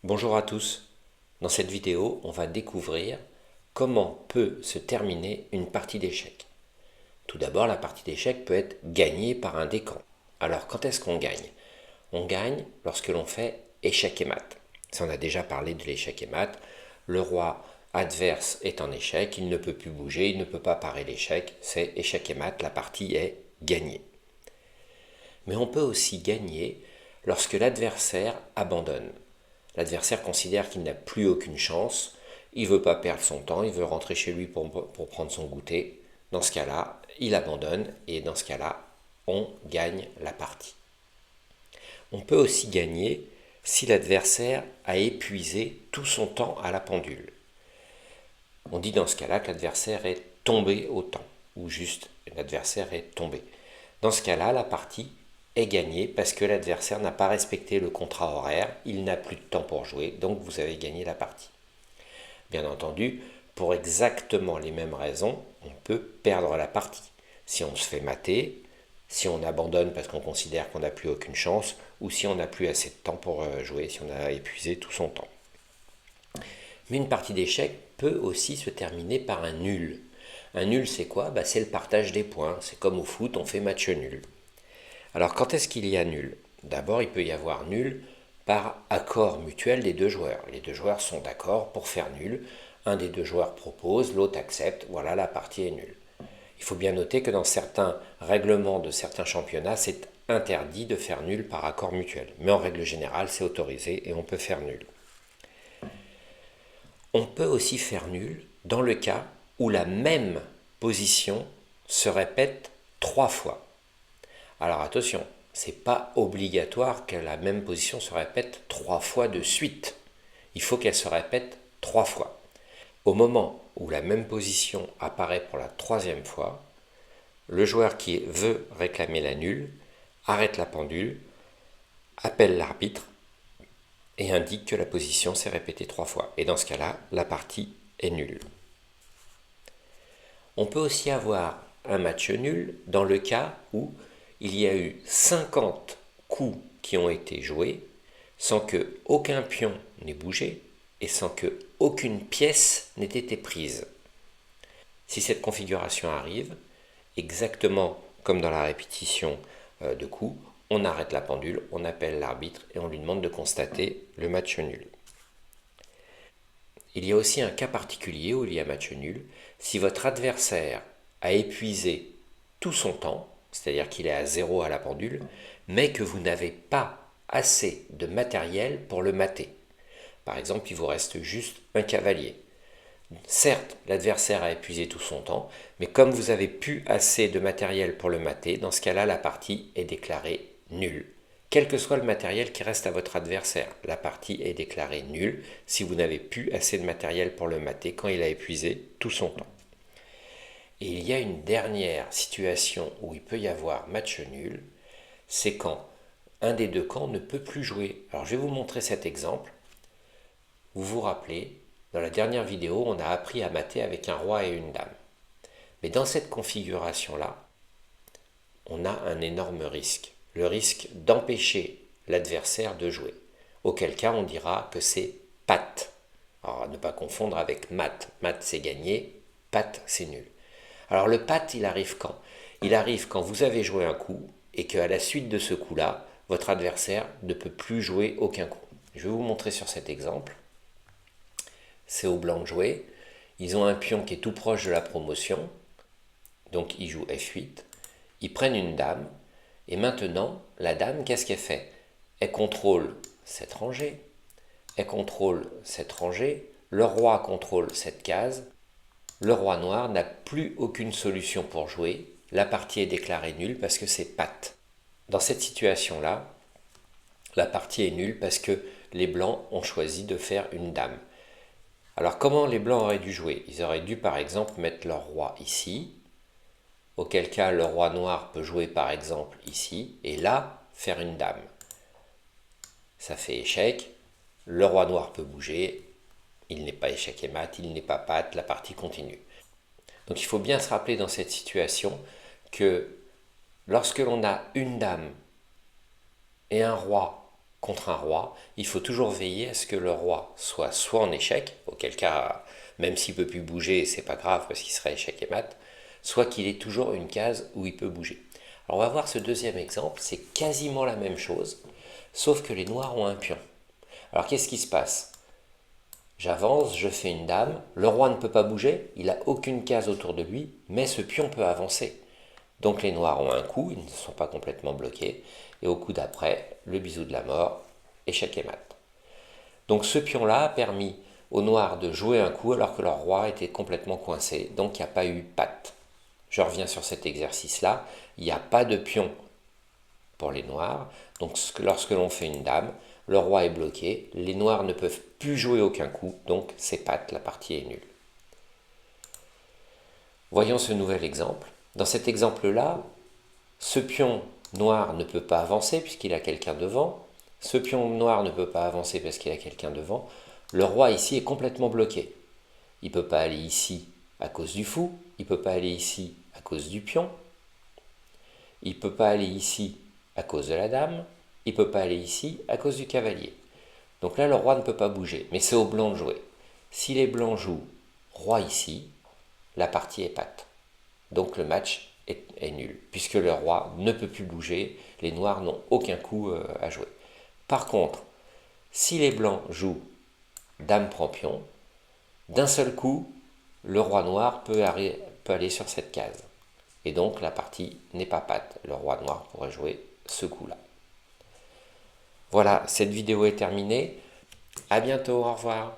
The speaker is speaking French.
Bonjour à tous. Dans cette vidéo, on va découvrir comment peut se terminer une partie d'échecs. Tout d'abord, la partie d'échecs peut être gagnée par un des camps. Alors, quand est-ce qu'on gagne? On gagne lorsque l'on fait échec et mat. Ça, on a déjà parlé de l'échec et mat. Le roi adverse est en échec, il ne peut plus bouger, il ne peut pas parer l'échec. C'est échec et mat, la partie est gagnée. Mais on peut aussi gagner lorsque l'adversaire abandonne. L'adversaire considère qu'il n'a plus aucune chance, il ne veut pas perdre son temps, il veut rentrer chez lui pour prendre son goûter. Dans ce cas-là, il abandonne et dans ce cas-là, on gagne la partie. On peut aussi gagner si l'adversaire a épuisé tout son temps à la pendule. On dit dans ce cas-là que l'adversaire est tombé au temps, ou juste l'adversaire est tombé. Dans ce cas-là, la partie est gagnée parce que l'adversaire n'a pas respecté le contrat horaire, il n'a plus de temps pour jouer, donc vous avez gagné la partie. Bien entendu, pour exactement les mêmes raisons, on peut perdre la partie. Si on se fait mater, si on abandonne parce qu'on considère qu'on n'a plus aucune chance, ou si on n'a plus assez de temps pour jouer, si on a épuisé tout son temps. Mais une partie d'échecs peut aussi se terminer par un nul. Un nul, c'est quoi? C'est le partage des points. C'est comme au foot, on fait match nul. Alors, quand est-ce qu'il y a nul? D'abord, il peut y avoir nul par accord mutuel des deux joueurs. Les deux joueurs sont d'accord pour faire nul. Un des deux joueurs propose, l'autre accepte. Voilà, la partie est nulle. Il faut bien noter que dans certains règlements de certains championnats, c'est interdit de faire nul par accord mutuel. Mais en règle générale, c'est autorisé et on peut faire nul. On peut aussi faire nul dans le cas où la même position se répète 3 fois. Alors attention, ce n'est pas obligatoire que la même position se répète 3 fois de suite. Il faut qu'elle se répète 3 fois. Au moment où la même position apparaît pour la 3e fois, le joueur qui veut réclamer la nulle arrête la pendule, appelle l'arbitre et indique que la position s'est répétée 3 fois. Et dans ce cas-là, la partie est nulle. On peut aussi avoir un match nul dans le cas où il y a eu 50 coups qui ont été joués sans que aucun pion n'ait bougé et sans que aucune pièce n'ait été prise. Si cette configuration arrive, exactement comme dans la répétition de coups, on arrête la pendule, on appelle l'arbitre et on lui demande de constater le match nul. Il y a aussi un cas particulier où il y a match nul. Si votre adversaire a épuisé tout son temps, c'est-à-dire qu'il est à 0 à la pendule, mais que vous n'avez pas assez de matériel pour le mater. Par exemple, il vous reste juste un cavalier. Certes, l'adversaire a épuisé tout son temps, mais comme vous avez plus assez de matériel pour le mater, dans ce cas-là, la partie est déclarée nulle. Quel que soit le matériel qui reste à votre adversaire, la partie est déclarée nulle si vous n'avez plus assez de matériel pour le mater quand il a épuisé tout son temps. Et il y a une dernière situation où il peut y avoir match nul, c'est quand un des deux camps ne peut plus jouer. Alors je vais vous montrer cet exemple. Vous vous rappelez, dans la dernière vidéo, on a appris à mater avec un roi et une dame. Mais dans cette configuration-là, on a un énorme risque. Le risque d'empêcher l'adversaire de jouer. Auquel cas, on dira que c'est patte. Alors, à ne pas confondre avec mat. Mat, c'est gagné. Patte, c'est nul. Alors, le patte, il arrive quand? Il arrive quand vous avez joué un coup et qu'à la suite de ce coup-là, votre adversaire ne peut plus jouer aucun coup. Je vais vous montrer sur cet exemple. C'est au blanc de jouer. Ils ont un pion qui est tout proche de la promotion. Donc, ils jouent F8. Ils prennent une dame. Et maintenant, la dame, qu'est-ce qu'elle fait? Elle contrôle cette rangée, elle contrôle cette rangée, le roi contrôle cette case, le roi noir n'a plus aucune solution pour jouer, la partie est déclarée nulle parce que c'est patte. Dans cette situation-là, la partie est nulle parce que les blancs ont choisi de faire une dame. Alors comment les blancs auraient dû jouer? Ils auraient dû par exemple mettre leur roi ici, auquel cas le roi noir peut jouer par exemple ici, et là, faire une dame. Ça fait échec, le roi noir peut bouger, il n'est pas échec et mat, il n'est pas patte, la partie continue. Donc il faut bien se rappeler dans cette situation que lorsque l'on a une dame et un roi contre un roi, il faut toujours veiller à ce que le roi soit en échec, auquel cas, même s'il ne peut plus bouger, c'est pas grave parce qu'il sera échec et mat, soit qu'il ait toujours une case où il peut bouger. Alors on va voir ce deuxième exemple, c'est quasiment la même chose, sauf que les noirs ont un pion. Alors qu'est-ce qui se passe? J'avance, je fais une dame, le roi ne peut pas bouger, il n'a aucune case autour de lui, mais ce pion peut avancer. Donc les noirs ont un coup, ils ne sont pas complètement bloqués, et au coup d'après, le bisou de la mort, échec et mat. Donc ce pion-là a permis aux noirs de jouer un coup alors que leur roi était complètement coincé, donc il n'y a pas eu patte. Je reviens sur cet exercice-là, il n'y a pas de pion pour les noirs, donc lorsque l'on fait une dame, le roi est bloqué, les noirs ne peuvent plus jouer aucun coup, donc c'est patte, la partie est nulle. Voyons ce nouvel exemple. Dans cet exemple-là, ce pion noir ne peut pas avancer puisqu'il a quelqu'un devant. Ce pion noir ne peut pas avancer parce qu'il a quelqu'un devant. Le roi ici est complètement bloqué. Il ne peut pas aller ici à cause du fou. Il ne peut pas aller ici à cause du pion. Il ne peut pas aller ici à cause de la dame. Il ne peut pas aller ici à cause du cavalier. Donc là, le roi ne peut pas bouger. Mais c'est aux blancs de jouer. Si les blancs jouent roi ici, la partie est patte. Donc le match est nul, puisque le roi ne peut plus bouger, les noirs n'ont aucun coup à jouer. Par contre, si les blancs jouent dame prend pion, d'un seul coup, le roi noir peut aller sur cette case. Et donc la partie n'est pas patte, le roi noir pourrait jouer ce coup-là. Voilà, cette vidéo est terminée. À bientôt, au revoir.